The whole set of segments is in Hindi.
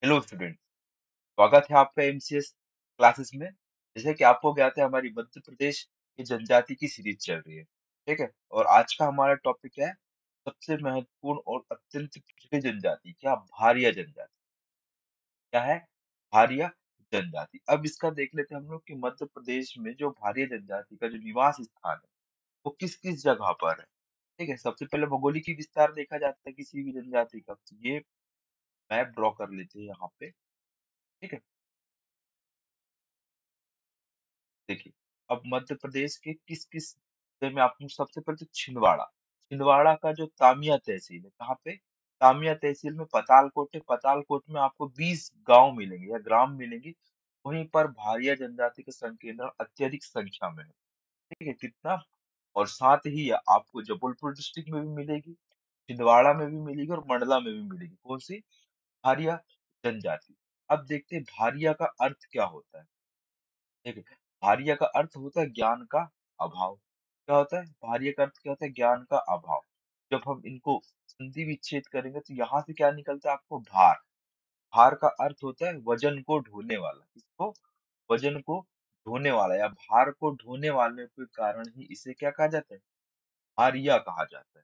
हेलो स्टूडेंट, स्वागत है आपका एमसीएस क्लासेस में। जैसे कि आपको ज्ञात है, हमारी मध्य प्रदेश की जनजाति की सीरीज चल रही है। ठीक है, और आज का हमारा टॉपिक है सबसे महत्वपूर्ण और अत्यंत पिछड़ी जनजाति, क्या भारिया जनजाति। क्या है भारिया जनजाति? अब इसका देख लेते हैं हम लोग कि मध्य प्रदेश में जो भारिया जनजाति का जो निवास स्थान है वो किस किस जगह पर है। ठीक है, सबसे पहले भौगोलिक विस्तार देखा जाता है किसी भी जनजाति का, तो ये मैप ड्रॉ कर लेते हैं यहाँ पे। ठीक है, देखिए, अब मध्य प्रदेश के किस किस जिले में आपको सबसे पहले तो छिंदवाड़ा। छिंदवाड़ा का जो तामिया तहसील है, कहाँ पे? तामिया तहसील में पतालकोट है। पतालकोट में आपको 20 गांव मिलेंगे या ग्राम मिलेंगे। वहीं पर भारिया जनजाति का संकीर्ण अत्यधिक संख्या में है। ठीक है, कितना? और साथ ही आपको जबलपुर डिस्ट्रिक्ट में भी मिलेगी, छिंदवाड़ा में भी मिलेगी और मंडला में भी मिलेगी। कौन सी? भारिया जनजाति। अब देखते हैं भारिया का अर्थ क्या होता है। देखिए, भारिया का अर्थ होता है ज्ञान का अभाव। क्या होता है? भारिया का अर्थ क्या होता है? ज्ञान का अभाव। जब हम इनको संधि विच्छेद करेंगे तो यहाँ से क्या निकलता है आपको? भार। भार का अर्थ होता है वजन को ढोने वाला। इसको वजन को ढोने वाला या भार को ढोने वाले के कारण ही इसे क्या कहा जाता है? भारिया कहा जाता है।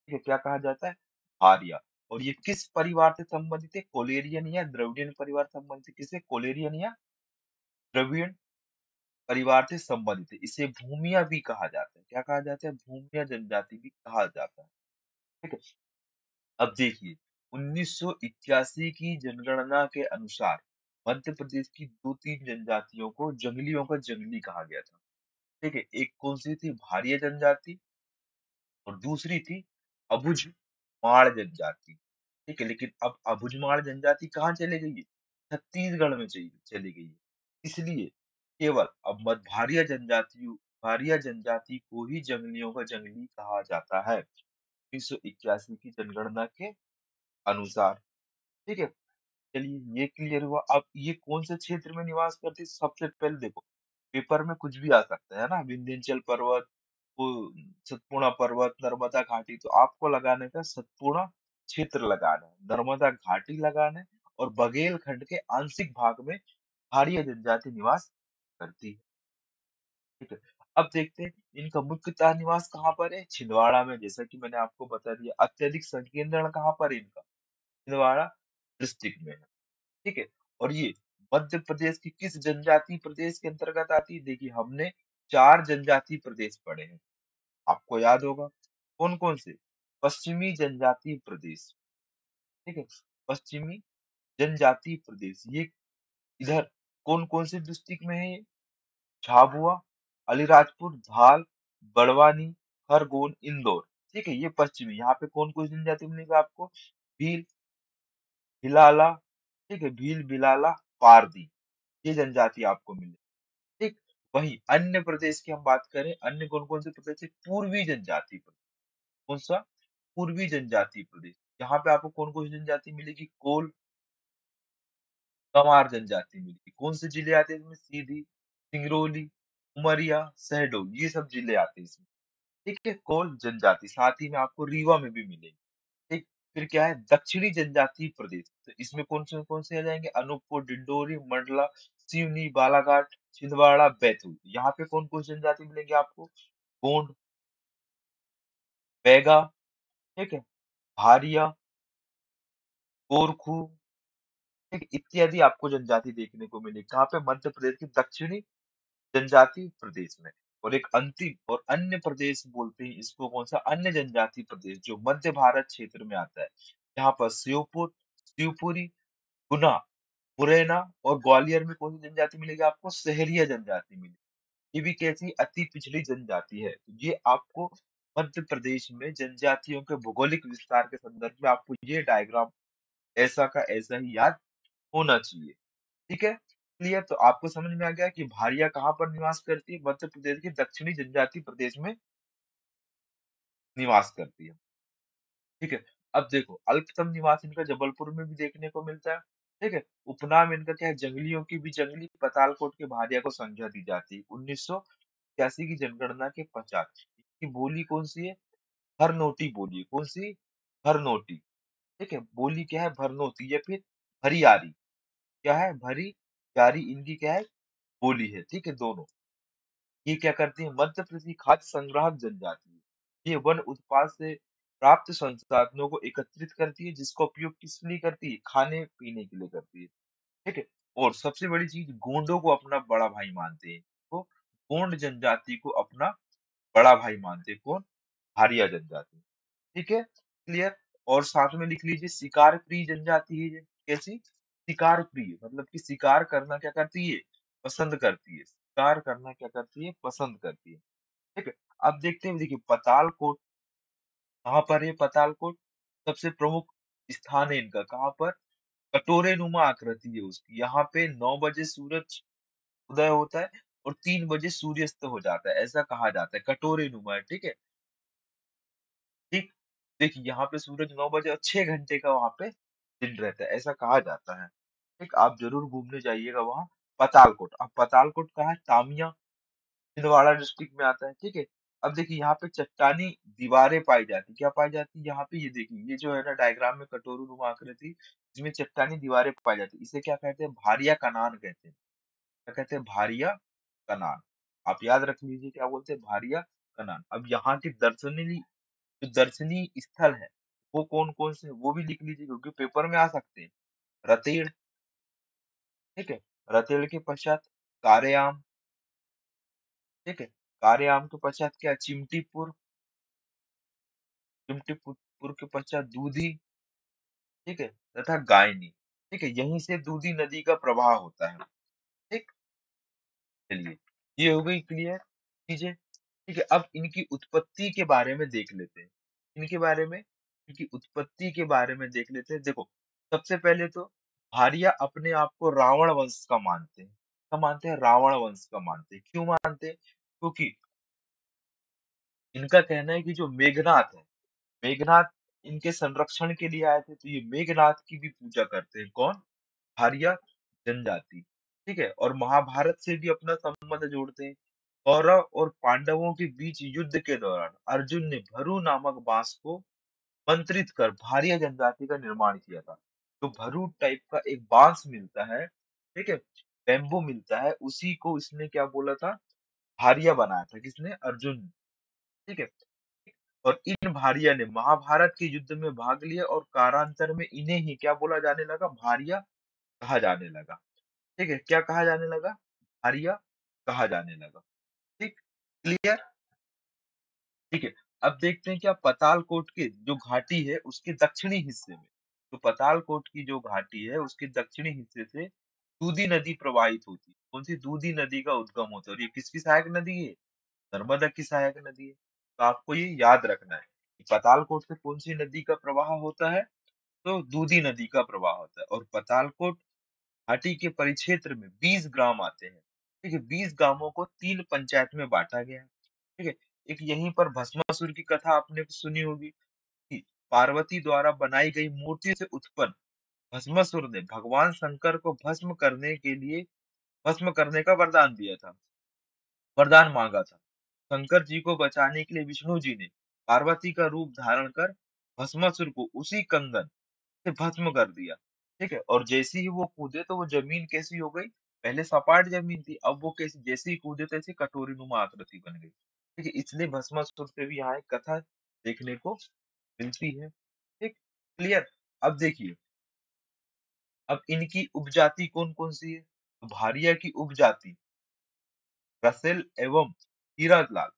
ठीक है, क्या कहा जाता है? भारिया। और ये किस परिवार से संबंधित है? कोलेरियन या द्रविडियन परिवार से संबंधित है। किसे? कोलेरियन या द्रविडियन परिवार से संबंधित है। इसे भूमिया भी कहा जाता है। क्या कहा जाता है? भूमिया जनजाति भी कहा जाता है। ठीक है, अब देखिए, 1981 की जनगणना के अनुसार मध्य प्रदेश की दो तीन जनजातियों को जंगलियों का जंगली कहा गया था। ठीक है, एक कौन सी थी? भारिया जनजाति, और दूसरी थी अबुझ माड़ जनजाति। ठीक है, लेकिन अब अबुझमाड़ जनजाति कहाँ चले गई है? छत्तीसगढ़ में चली गई है। इसलिए केवल अब मत भारिया जनजाति को ही जंगलियों का जंगली कहा जाता है 1981 की जनगणना के अनुसार। ठीक है, चलिए ये क्लियर हुआ। अब ये कौन से क्षेत्र में निवास करती है? सबसे पहले देखो, पेपर में कुछ भी आ सकता है ना, विंध्याचल पर्वत, वो सतपुड़ा पर्वत, नर्मदा घाटी, तो आपको लगाने का सतपुड़ा क्षेत्र लगाना है, नर्मदा घाटी लगाना है, और बघेलखंड के आंशिक भाग में भारिया जनजाति निवास करती है। ठीक है, अब देखते हैं इनका मुख्यतः निवास कहाँ पर है? छिंदवाड़ा में। जैसा कि मैंने आपको बता दिया, अत्यधिक संकीर्ण कहाँ पर है इनका? छिंदवाड़ा डिस्ट्रिक्ट में है। ठीक है, और ये मध्य प्रदेश की किस जनजाति प्रदेश के अंतर्गत आती है? देखिए, हमने चार जनजाति प्रदेश पढ़े हैं, आपको याद होगा। कौन कौन से? पश्चिमी जनजाति प्रदेश। ठीक है, पश्चिमी जनजाति प्रदेश ये इधर कौन कौन से डिस्ट्रिक्ट में है ये? झाबुआ, अलीराजपुर, धार, बड़वानी, खरगोन, इंदौर। ठीक है, ये पश्चिमी। यहाँ पे कौन कौन सी जनजाति मिलेगा आपको? भील, भिलाला, ठीक है, भील, बिलाला, पारदी, ये जनजाति आपको मिले। ठीक, वहीं अन्य प्रदेश की हम बात करें, अन्य कौन कौन से प्रदेश है? पूर्वी जनजाति प्रदेश। कौन सा? पूर्वी जनजाति प्रदेश। यहाँ पे आपको कौन कौन सी जनजाति मिलेगी? कोल, गंवार जनजाति मिलेगी। कौन से जिले आते हैं इसमें? सीधी, सिंगरौली, उमरिया, शहडोल, ये सब जिले आते हैं इसमें। ठीक है, कोल जनजाति। साथ ही में आपको रीवा में भी मिलेगी। ठीक, फिर क्या है? दक्षिणी जनजाति प्रदेश, तो इसमें कौन से आ जाएंगे? अनूपपुर, डिंडोरी, मंडला, सिवनी, बालाघाट, छिंदवाड़ा, बैतूल। यहाँ पे कौन कौन सी जनजाति मिलेंगे आपको? गोंड, बैगा, ठीक है, भारिया, गोरखू, ठीक, इत्यादि आपको जनजाति देखने को मिलेगी। कहाँ पे? मध्य प्रदेश के दक्षिणी जनजाति प्रदेश में। और एक अंतिम और अन्य प्रदेश बोलते हैं इसको, कौन सा? अन्य जनजाति प्रदेश, जो मध्य भारत क्षेत्र में आता है। यहाँ पर श्योपुर, शिवपुरी, गुना, मुरैना और ग्वालियर में कौन सी जनजाति मिलेगी आपको? सहरिया जनजाति मिलेगी। ये भी कैसी? अति पिछड़ी जनजाति है। तो ये आपको मध्य प्रदेश में जनजातियों के भौगोलिक विस्तार के संदर्भ में आपको ये डायग्राम ऐसा का ऐसा ही याद होना चाहिए। ठीक है, क्लियर? तो आपको समझ में आ गया कि भारिया कहाँ पर निवास करती है? मध्य प्रदेश के दक्षिणी जनजाति प्रदेश में निवास करती है। ठीक है, अब देखो, अल्पतम निवास इनका जबलपुर में भी देखने को मिलता है। ठीक है, उपनाम इनका क्या है? जंगलियों की भी जंगली। पतालकोट के भारिया को संज्ञा दी जाती है 1981 की जनगणना के पश्चात। इसकी बोली कौन सी है? हरनोटी बोली है। कौन सी? हरनोटी। ठीक है, बोली क्या है? भरनोती या फिर भरियारी, क्या है? भरी यारी इनकी क्या है? बोली है, ठीक है? दोनों। ये क्या करती है? मध्य प्रदेश खाद्य संग्राहक जनजाति है। ये वन उत्पाद से प्राप्त संसाधनों को एकत्रित करती है, जिसका उपयोग किस लिए करती है? खाने पीने के लिए करती है, ठीक है? और सबसे बड़ी चीज, गोंडों को अपना बड़ा भाई मानते हैं। तो गोंड जनजाति को अपना बड़ा भाई मानते हैं। कौन? भारिया जनजाति, ठीक है? क्लियर? और साथ में लिख लीजिए, शिकार प्रिय जनजाति है ये। कैसी? शिकार प्रिय, मतलब कि शिकार करना क्या करती है? पसंद करती है। शिकार करना क्या करती है? पसंद करती है, ठीक है? अब देखते हैं, देखिए पातालकोट कहाँ पर है? पातालकोट सबसे प्रमुख स्थान है इनका। कहाँ पर? कटोरे नुमा आकृति है उसकी। यहाँ पे 9 बजे सूरज उदय होता है और 3 बजे सूर्यास्त हो जाता है, ऐसा कहा जाता है। कटोरे नुमा है, ठीक है? ठीक। देखिए यहाँ पे सूरज 9 बजे और 6 घंटे का वहां पे दिन रहता है, ऐसा कहा जाता है। ठीक, आप जरूर घूमने जाइएगा वहां। पातालकोट, अब पातालकोट कहाँ है? तामिया छिंदवाड़ा डिस्ट्रिक्ट में आता है, ठीक है? अब देखिए यहाँ पे चट्टानी दीवारें पाई जाती, क्या पाई जाती? यहाँ पे ये देखिए, ये जो है ना डायग्राम में कटोरू नुमा आकृति, इसमें चट्टानी दीवारें पाई जाती, इसे क्या कहते हैं? भारिया कनान कहते हैं। क्या कहते हैं? भारिया कनान। आप याद रख लीजिए, क्या बोलते हैं? भारिया कनान। अब यहाँ के दर्शनीय जो दर्शनीय स्थल है, वो कौन कौन से हैं, वो भी लिख लीजिए, क्योंकि पेपर में आ सकते हैं। रतेड़, ठीक है? रतेड़ के पश्चात कारेआम, ठीक है? कारेआम के पश्चात क्या? चिमटीपुर, चिमटीपुर के पश्चात दूधी, ठीक है? तथा गायनी, ठीक है? यहीं से दूधी नदी का प्रवाह होता है, ठीक? चलिए, ये हो गई क्लियर चीजें, ठीक है? अब इनकी उत्पत्ति के बारे में देख लेते हैं। इनके बारे में, इनकी उत्पत्ति के बारे में देख लेते हैं। देखो, सबसे पहले तो भारिया अपने आप को रावण वंश का मानते हैं। क्या मानते हैं? रावण वंश का मानते हैं। क्यों मानते हैं? क्योंकि इनका कहना है कि जो मेघनाथ है, मेघनाथ इनके संरक्षण के लिए आए थे, तो ये मेघनाथ की भी पूजा करते हैं। कौन? भारिया जनजाति, ठीक है? और महाभारत से भी अपना संबंध जोड़ते हैं। कौरव और पांडवों के बीच युद्ध के दौरान अर्जुन ने भरू नामक बांस को मंत्रित कर भारिया जनजाति का निर्माण किया था। तो भरू टाइप का एक बांस मिलता है, ठीक है? बैम्बू मिलता है, उसी को इसने क्या बोला था? भारिया बनाया था। किसने? अर्जुन ने, ठीक है? और इन भारिया ने महाभारत के युद्ध में भाग लिया और कारांतर में इन्हें ही क्या बोला जाने लगा? भारिया कहा जाने लगा, ठीक है? क्या कहा जाने लगा? भारिया कहा जाने लगा, ठीक? क्लियर? ठीक है। अब देखते हैं क्या पातालकोट के जो घाटी है उसके दक्षिणी हिस्से में, तो पातालकोट की जो घाटी है उसके दक्षिणी हिस्से से दूधी नदी प्रवाहित होती है। कौन सी? दूधी नदी का उद्गम होता है। और ये किसकी सहायक नदी है? नर्मदा की सहायक नदी है। तो आपको ये याद रखना है कि पातालकोट से कौन सी नदी का प्रवाह होता है? तो दूधी नदी का प्रवाह होता है। और पातालकोट घाटी के परिक्षेत्र में 20 ग्राम आते हैं, ठीक है? 20 गांवों को 3 पंचायत में बांटा गया है, ठीक है? एक यहीं पर भस्मासुर की कथा आपने सुनी होगी कि पार्वती द्वारा बनाई गई मूर्ति से उत्पन्न भस्मासुर ने भगवान शंकर को भस्म करने का वरदान दिया था, वरदान मांगा था। शंकर जी को बचाने के लिए विष्णु जी ने पार्वती का रूप धारण कर भस्मासुर को उसी कंगन से भस्म कर दिया, ठीक है? और जैसे ही वो कूदे तो वो जमीन कैसी हो गई? पहले सपाट जमीन थी, अब वो कैसी? जैसे ही कूदे तैसे कटोरीनुमा आकृति बन गई, ठीक है? इसलिए भस्मासुर पे भी यहाँ एक कथा देखने को मिलती है, ठीक? क्लियर? अब देखिए, अब इनकी उपजाति कौन कौन सी है? तो भारिया की उपजाति रसेल एवं हीरालाल।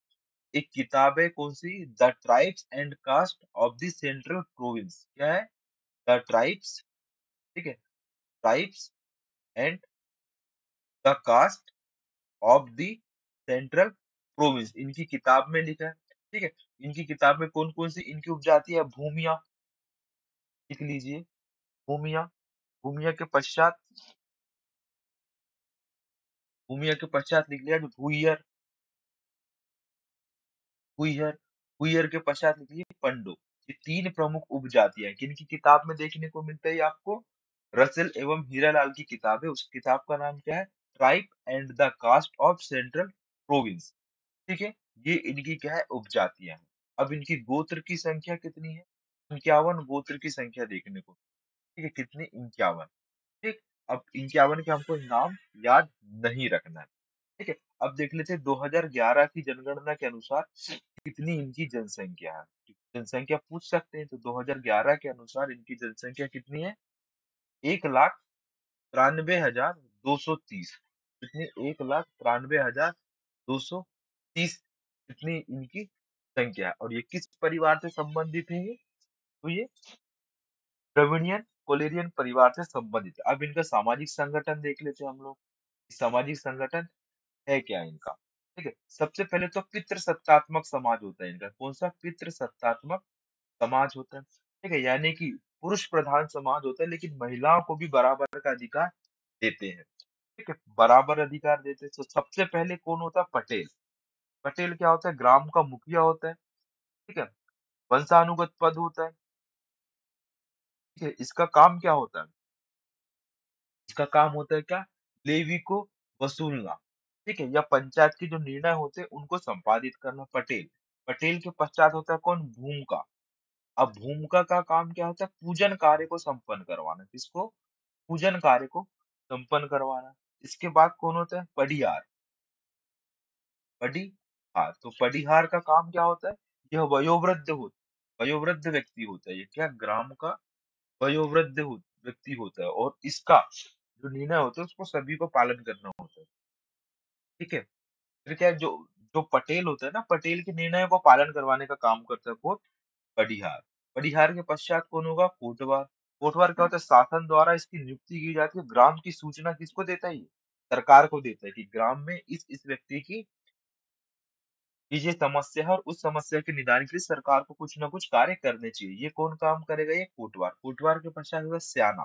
एक किताब है कौन सी? The tribes and caste of the central province. क्या है? द ट्राइब्स, ठीक है? Tribes and the caste of the central province, इनकी किताब में लिखा है, ठीक है? इनकी किताब में कौन कौन सी इनकी उपजाति है? भूमिया, लिख लीजिए, भूमिया। भूमिया के पश्चात, भूमिया के पश्चात लिख लिया जो भूइयर, भूइयर, भूइयर के पश्चात लिख लीजिए पंडो। ये 3 प्रमुख उपजातियां हैं। किनकी किताब में देखने को मिलता है ये आपको? रसेल एवं हीरालाल की किताब है। उस किताब का नाम क्या है? Tribe and the caste of central province, ठीक है? ये इनकी क्या है? उपजातियां हैं। अब इनकी गोत्र की संख्या कितनी है? 51 गोत्र की संख्या देखने को, ठीक है? कितनी? 51, ठीक। अब इनके आवन के हमको नाम याद नहीं रखना है। ठीक है। अब देख लेते हैं 2011 की जनगणना के अनुसार कितनी इनकी जनसंख्या है। जनसंख्या पूछ सकते हैं, तो 2011 के अनुसार इनकी जनसंख्या कितनी है? 1,93,230। कितनी? 1,93,230 कितनी इनकी संख्या है। और ये किस परिवार से संबंधित है ये? तो ये द्रविडियन कोलेरियन परिवार से संबंधित है। अब इनका सामाजिक संगठन देख लेते हैं हम लोग। सामाजिक संगठन है क्या इनका? ठीक है। सबसे पहले तो पितृसत्तात्मक समाज होता है इनका। कौन सा? पितृसत्तात्मक समाज होता है। ठीक है। यानी कि पुरुष प्रधान समाज होता है, लेकिन महिलाओं को भी बराबर का अधिकार देते हैं। ठीक है। बराबर अधिकार देते हैं। तो सबसे पहले कौन होता है? पटेल। पटेल क्या होता है? ग्राम का मुखिया होता है। ठीक है। वंशानुगत पद होता है। ठीक है। इसका काम क्या होता है? इसका काम होता है क्या? लेवी को वसूलना। ठीक है। या पंचायत के जो निर्णय होते हैं उनको संपादित करना। पटेल। पटेल के पश्चात होता है कौन? भूमका। अब भूमिका का काम क्या होता है? पूजन कार्य को संपन्न करवाना। किसको? पूजन कार्य को संपन्न करवाना। इसके बाद कौन होता है? पडियार। पडिहार। तो पडिहार का काम क्या होता है? यह वयोवृद्ध व्यक्ति होता है। ये क्या? ग्राम का व्यक्ति होता है, और इसका जो निर्णय होता है उसको सभी को पालन करना होता है। ठीक है। फिर क्या है, जो जो पटेल होता है ना, पटेल के निर्णय को पालन करवाने का काम करता है कौन? पडिहार। पडिहार के पश्चात कौन होगा? कोटवार। कोटवार क्या होता है? शासन द्वारा इसकी नियुक्ति की जाती है। ग्राम की सूचना किसको देता है ये? सरकार को देता है कि ग्राम में इस व्यक्ति की ये समस्या है, और उस समस्या के निदान के लिए सरकार को कुछ ना कुछ कार्य करने चाहिए। ये कौन काम करेगा? ये कोटवार। कोटवार के पश्चात होगा स्याना।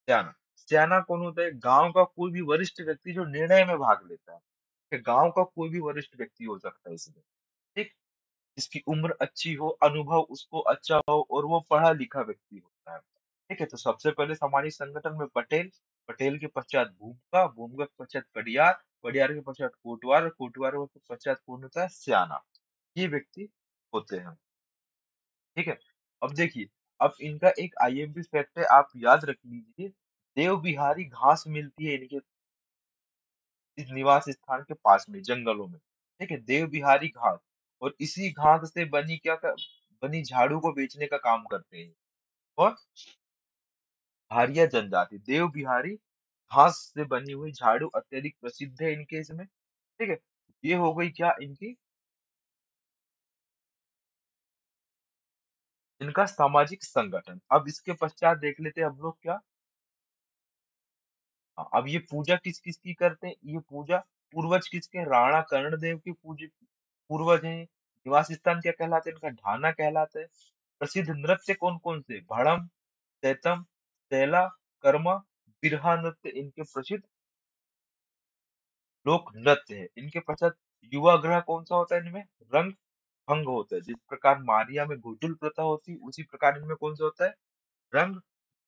स्याना। स्याना कौन होता है? गांव का कोई भी वरिष्ठ व्यक्ति जो निर्णय में भाग लेता है। ठीक है, गांव का कोई भी वरिष्ठ व्यक्ति हो सकता है इसमें। ठीक। जिसकी उम्र अच्छी हो, अनुभव उसको अच्छा हो, और वो पढ़ा लिखा व्यक्ति होता है। ठीक है। तो सबसे पहले सामाजिक संगठन में पटेल। पटेल के पश्चात भूमिका। भूमिका के पश्चात पडियार। पडियार के पश्चात कोटवार। कोटवार के पश्चात कौन होता है? स्याना। ये व्यक्ति होते हैं। ठीक है। अब देखिए, अब इनका एक आईएमपी फैक्ट है, आप याद रख लीजिए। देव बिहारी घास मिलती है इनके इस निवास स्थान के पास में, जंगलों में। ठीक है। देव बिहारी घास। और इसी घास से बनी झाड़ू को बेचने का काम करते हैं। और हारिया जनजाति देव बिहारी घास से बनी हुई झाड़ू अत्यधिक प्रसिद्ध है इनके इसमें। ठीक है। ये हो गई क्या इनकी, इनका सामाजिक संगठन। अब इसके पश्चात देख लेते हैं हम लोग क्या। हाँ, अब ये पूजा किस किस की करते हैं? ये पूजा पूर्वज किसके? राणा कर्णदेव के पूर्वज हैं। निवास स्थान क्या कहलाता है इनका? ढाना कहलाता है। प्रसिद्ध नृत्य कौन कौन से? भड़म, सैतम, सैला, कर्मा, बिरहा नृत्य इनके प्रसिद्ध लोक नृत्य है। इनके पश्चात युवा ग्रह कौन सा होता है इनमें? रंग भंग होता है। जिस प्रकार मारिया में घुटुल प्रथा होती है, उसी प्रकार इनमें कौन सा होता है? रंग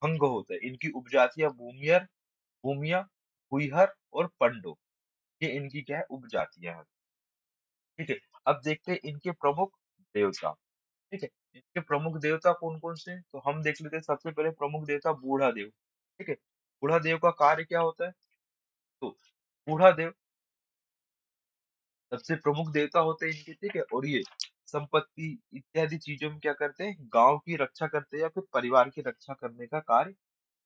भंग होता है। इनकी उपजातियां भूमिया, हुइहर और पंडो। ये इनकी क्या है? उपजातियां हैं। ठीक है। अब देखते हैं इनके प्रमुख देवता। ठीक है। इनके प्रमुख देवता कौन कौन से हैं? तो हम देख लेते हैं। सबसे पहले प्रमुख देवता बूढ़ा देव। ठीक है। बूढ़ा देव का कार्य क्या होता है? तो बूढ़ा देव सबसे प्रमुख देवता होते हैं इनके। ठीक है। और ये संपत्ति इत्यादि चीजों में क्या करते हैं? गांव की रक्षा करते हैं, या फिर परिवार की रक्षा करने का कार्य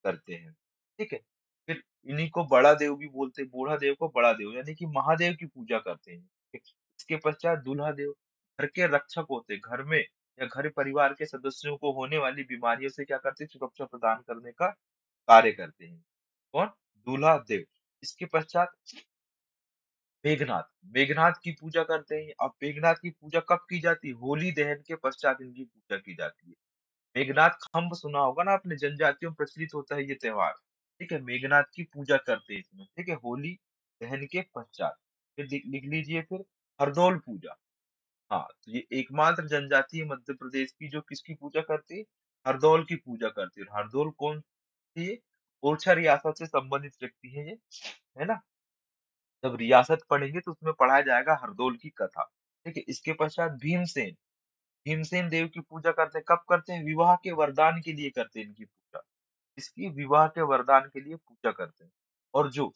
करते हैं। ठीक है। फिर इन्हीं को बड़ा देव भी बोलते हैं। बूढ़ा देव को बड़ा देव यानी कि महादेव की पूजा करते हैं। ठीक है। इसके पश्चात दूल्हा देव घर के रक्षक होते हैं। घर में या घर परिवार के सदस्यों को होने वाली बीमारियों से क्या करते हैं? सुरक्षा प्रदान करने का कार्य करते हैं। कौन? दूल्हा देव। इसके पश्चात मेघनाथ। मेघनाथ की पूजा करते हैं। अब मेघनाथ की पूजा कब की जाती है? होली दहन के पश्चात इनकी पूजा की जाती है। मेघनाथ खंब सुना होगा ना आपने, जनजातियों में प्रचलित होता है ये त्योहार। ठीक है। मेघनाथ की पूजा करते हैं इसमें। ठीक है। होली दहन के पश्चात। फिर लिख लीजिए फिर हरदौल पूजा। हाँ, तो ये एकमात्र जनजाति है मध्य प्रदेश की जो किसकी पूजा करती है? हरदौल की पूजा करती है। और हरदौल कौन थी ये? ओरछा रियासत से संबंधित व्यक्ति है ये, है ना। जब रियासत पढ़ेंगे तो उसमें पढ़ाया जाएगा हरदौल की कथा। ठीक है। इसके पश्चात भीमसेन। भीमसेन देव की पूजा करते हैं। कब करते हैं? विवाह के वरदान के लिए करते हैं इनकी पूजा। इसकी विवाह के वरदान के लिए पूजा करते हैं। और जो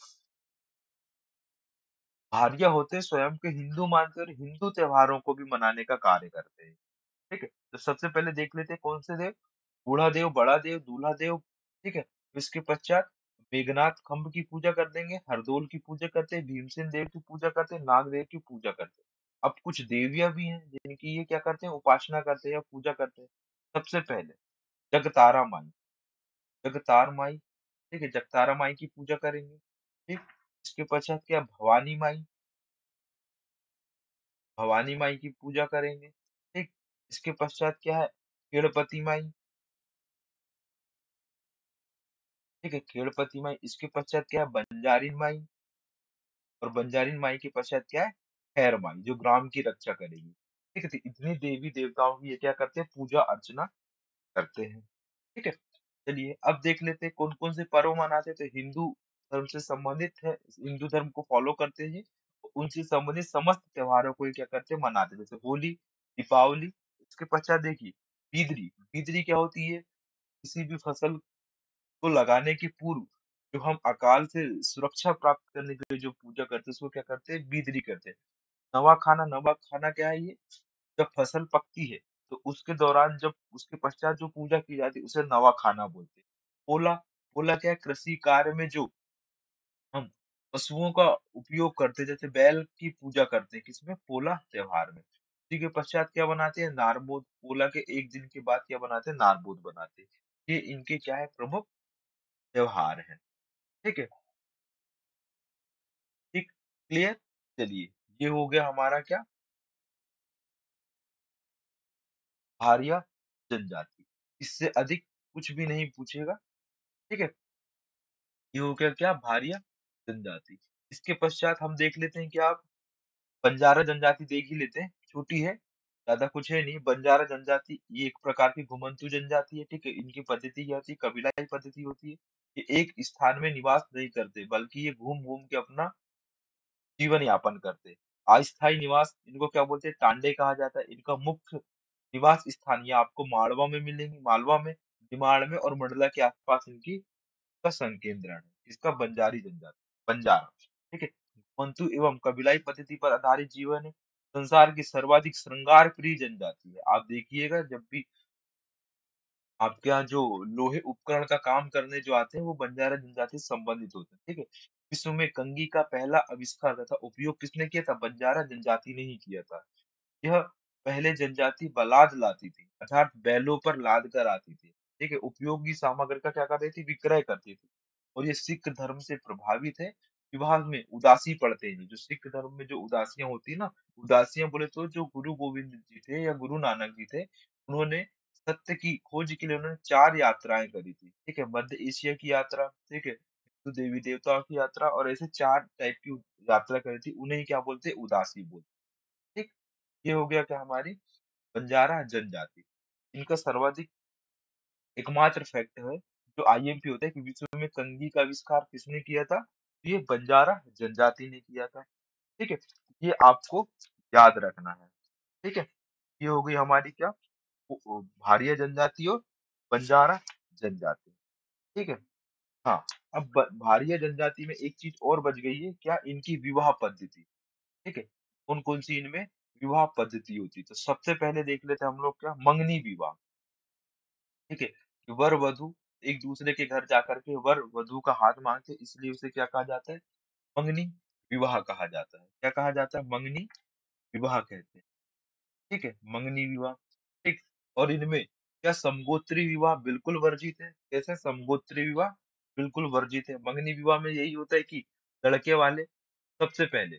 भारिया होते हैं स्वयं के हिंदू मानते हैं और हिंदू त्योहारों को भी मनाने का कार्य करते हैं। ठीक है? तो सबसे पहले देख लेते हैं कौन से देव? बूढ़ा देव, बड़ा देव, दूल्हा देव, ठीक है? इसके पश्चात मेघनाथ खम्भ की पूजा कर देंगे, हरदोल की पूजा करते हैं, भीमसेन देव की पूजा करते हैं, नाग देव की पूजा करते हैं। अब कुछ देवियाँ भी हैं जिनकी ये क्या करते हैं उपासना करते हैं या पूजा करते हैं। सबसे पहले जगतारा माई, जगतार माई, ठीक है? जगतारा माई की पूजा करेंगे, ठीक? इसके पश्चात क्या भवानी माई, भवानी माई की पूजा करेंगे, ठीक? इसके पश्चात क्या है खेड़पति माई, ठीक है? खेड़पति माई, इसके पश्चात क्या है बंजारी माई, और बंजारी माई के पश्चात क्या है खैर माई जो ग्राम की रक्षा करेगी। ठीक है? तो इतनी देवी देवताओं की ये क्या करते हैं पूजा अर्चना करते हैं। ठीक है? चलिए अब देख लेते हैं कौन कौन से पर्व मनाते हैं। तो हिंदू धर्म से संबंधित है, हिंदू धर्म को फॉलो करते हैं, तो उनसे संबंधित समस्त त्योहारों को ये क्या करते हैं मनाते हैं। जैसे होली, दीपावली, इसके पश्चात देखिए बीदरी, बीदरी क्या होती है किसी भी फसल को लगाने के पूर्व जो हम अकाल से सुरक्षा प्राप्त करने के लिए जो पूजा करते हैं उसको क्या करते हैं बीदरी करते हैं। नवा खाना, नवा खाना क्या है ये जब फसल पकती है तो उसके दौरान जब उसके पश्चात जो पूजा की जाती है उसे नवा खाना बोलते हैं। पोला, पोला क्या है कृषि कार्य में जो हम पशुओं का उपयोग करते हैं, जैसे बैल की पूजा करते हैं किसमें पोला त्योहार में। उसी के पश्चात क्या बनाते हैं नारबोद, पोला के एक दिन के बाद क्या बनाते हैं नारबोद बनाते हैं। ये इनके क्या है प्रमुख त्योहार है। ठीक है? ठीक, क्लियर? चलिए ये हो गया हमारा क्या आर्य जनजाति। इससे अधिक कुछ भी नहीं पूछेगा। ठीक है? ये हो गया क्या भारिया जनजाति। इसके पश्चात हम देख लेते हैं क्या आप बंजारा जनजाति देख ही लेते हैं, छोटी है, ज्यादा कुछ है नहीं। बंजारा जनजाति ये एक प्रकार की घुमंतू जनजाति है। ठीक है? इनकी पद्धति क्या होती है कबीलाई पद्धति होती है। ये एक स्थान में निवास नहीं करते बल्कि ये घूम घूम के अपना जीवन यापन करते। अस्थायी निवास इनको क्या बोलते हैं टांडे कहा जाता है। इनका मुख्य निवास स्थान ये आपको मालवा में मिलेंगे, मालवा में, निमाड़ में और मंडला के आसपास इनकी का संकेंद्रण है। इसका बंजारी जनजाति, बंजारा। ठीक है? मंतु एवं कबीलाई पद्धति पर आधारित जीवन है। संसार की सर्वाधिक श्रृंगार प्रिय जनजाति है। आप देखिएगा जब भी आपके यहाँ जो लोहे उपकरण का काम करने जो आते हैं वो बंजारा जनजाति से संबंधित होते हैं। ठीक है? विश्व में कंघी का पहला आविष्कार तथा उपयोग किसने किया था बंजारा जनजाति ने ही किया था। यह पहले जनजाति बलाद लाती थी अर्थात बैलों पर लाद कर आती थी। ठीक है? उपयोगी सामग्री का क्या करती थी विक्रय करती थी। और ये सिख धर्म से प्रभावित है। विवाह में उदासी पढ़ते हैं जो सिख धर्म में जो उदासियां होती है ना, उदासियां बोले तो जो गुरु गोविंद जी थे या गुरु नानक जी थे उन्होंने सत्य की खोज के लिए उन्होंने 4 यात्राएं करी थी। ठीक है? मध्य एशिया की यात्रा, ठीक है? तो देवी देवताओं की यात्रा और ऐसे 4 टाइप की यात्रा करी थी उन्हें क्या बोलते हैं उदासी बोलते हैं। ठीक? ये हो गया क्या हमारी बंजारा जनजाति। इनका सर्वाधिक एकमात्र फैक्ट है जो आईएमपी होता है कि विश्व में कंघी का आविष्कार किसने किया था? ये बंजारा जनजाति ने किया था। ठीक है? ये आपको याद रखना है। ठीक है? ये हो गई हमारी क्या भारिया जनजाति और बंजारा जनजाति। ठीक है? हाँ, अब भारिया जनजाति में एक चीज और बच गई है क्या इनकी विवाह पद्धति। ठीक है? कौन कौन सी इनमें विवाह पद्धति होती है तो सबसे पहले देख लेते हैं हम लोग क्या मंगनी विवाह। ठीक है? कि वर वधु एक दूसरे के घर जाकर के वर वधु का हाथ मांगते इसलिए उसे क्या कहा जाता है मंगनी विवाह कहा जाता है। क्या कहा जाता है मंगनी विवाह कहते हैं। ठीक है? मंगनी विवाह। ठीक। और इनमें क्या समगोत्री विवाह बिल्कुल वर्जित है। कैसे समगोत्री विवाह बिल्कुल वर्जित है। मंगनी विवाह में यही होता है कि लड़के वाले सबसे पहले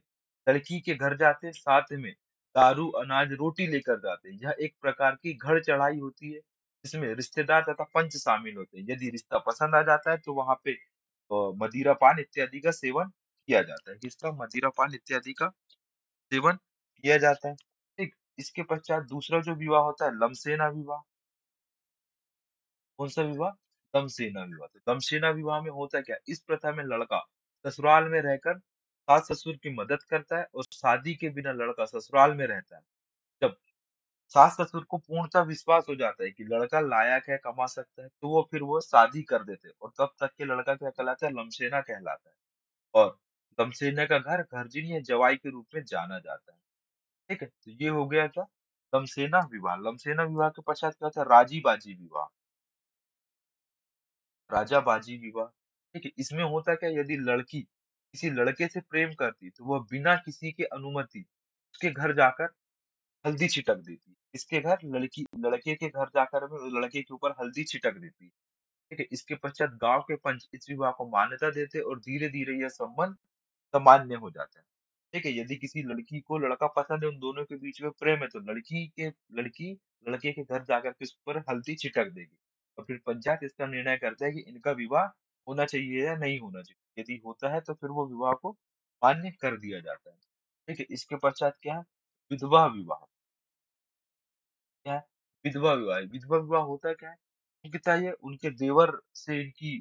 लड़की के घर जाते हैं, साथ में दारू अनाज रोटी लेकर जाते हैं। यह एक प्रकार की घर चढ़ाई होती है जिसमें रिश्तेदार तथा पंच शामिल होते हैं। यदि रिश्ता पसंद आ जाता है तो वहां पे मदिरा पान इत्यादि का सेवन किया जाता है। किसका मदिरा पान इत्यादि का सेवन किया जाता है। ठीक। इसके पश्चात दूसरा जो विवाह होता है लमसेना विवाह। कौन सा विवाह दमसेना विवाह। तो दमसेना विवाह में होता क्या इस प्रथा में लड़का ससुराल में रहकर सास ससुर की मदद करता है और शादी के बिना लड़का ससुराल में रहता है। जब सास-ससुर को पूर्णतः विश्वास हो जाता है कि लड़का लायक है, कमा सकता है, तो वो शादी कर देते हैं और तब तक के लड़का क्या कहलाता है? लमसेना कहलाता है और लमसेना का घर गर्जिनी या जवाई के रूप में जाना जाता है। ठीक है? तो ये हो गया क्या? लमसेना विवाह। लमसेना विवाह के पश्चात क्या होता है? राजी-बाजी विवाह। राजा-बाजी विवाह। ठीक है? इसमें होता क्या है? यदि लड़की किसी लड़के से प्रेम करती है, तो वह बिना किसी की अनुमति उसके घर जाकर हल्दी छिटक देती है। किसके घर? लड़के के घर जाकर में उस लड़के के ऊपर हल्दी छिटक देती है। ठीक है? इसके पश्चात गाँव के पंच इस विवाह को मान्यता देते हैं और धीरे-धीरे यह संबंध सामान्य हो जाता है। ठीक है? यदि किसी लड़की को लड़का पसंद है, उन दोनों के बीच में प्रेम है, तो लड़की लड़के के घर जाकर के उस पर हल्दी छिटक देगी और फिर पंचायत इसका निर्णय करता है कि इनका विवाह होना चाहिए या नहीं होना चाहिए। यदि होता है, तो फिर वो विवाह को मान्य कर दिया जाता है। ठीक है? इसके पश्चात क्या है? विधवा विवाह। क्या है? विधवा विवाह। विधवा विवाह होता क्या है? मुख्यतः ये उनके देवर से इनकी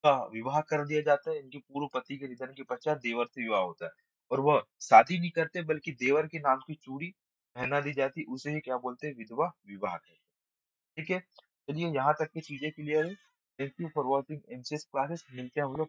का विवाह कर दिया जाता है। इनके पूर्व पति के निधन के पश्चात देवर से विवाह होता है और वह शादी नहीं करते बल्कि देवर के नाम की चूड़ी पहना दी जाती है। उसे ही क्या बोलते हैं? विधवा विवाह कहते हैं। ठीक है? चलिए यहाँ तक की चीज़ें क्लियर है। Thank you for watching MCS classes. मिलते हैं हम लोग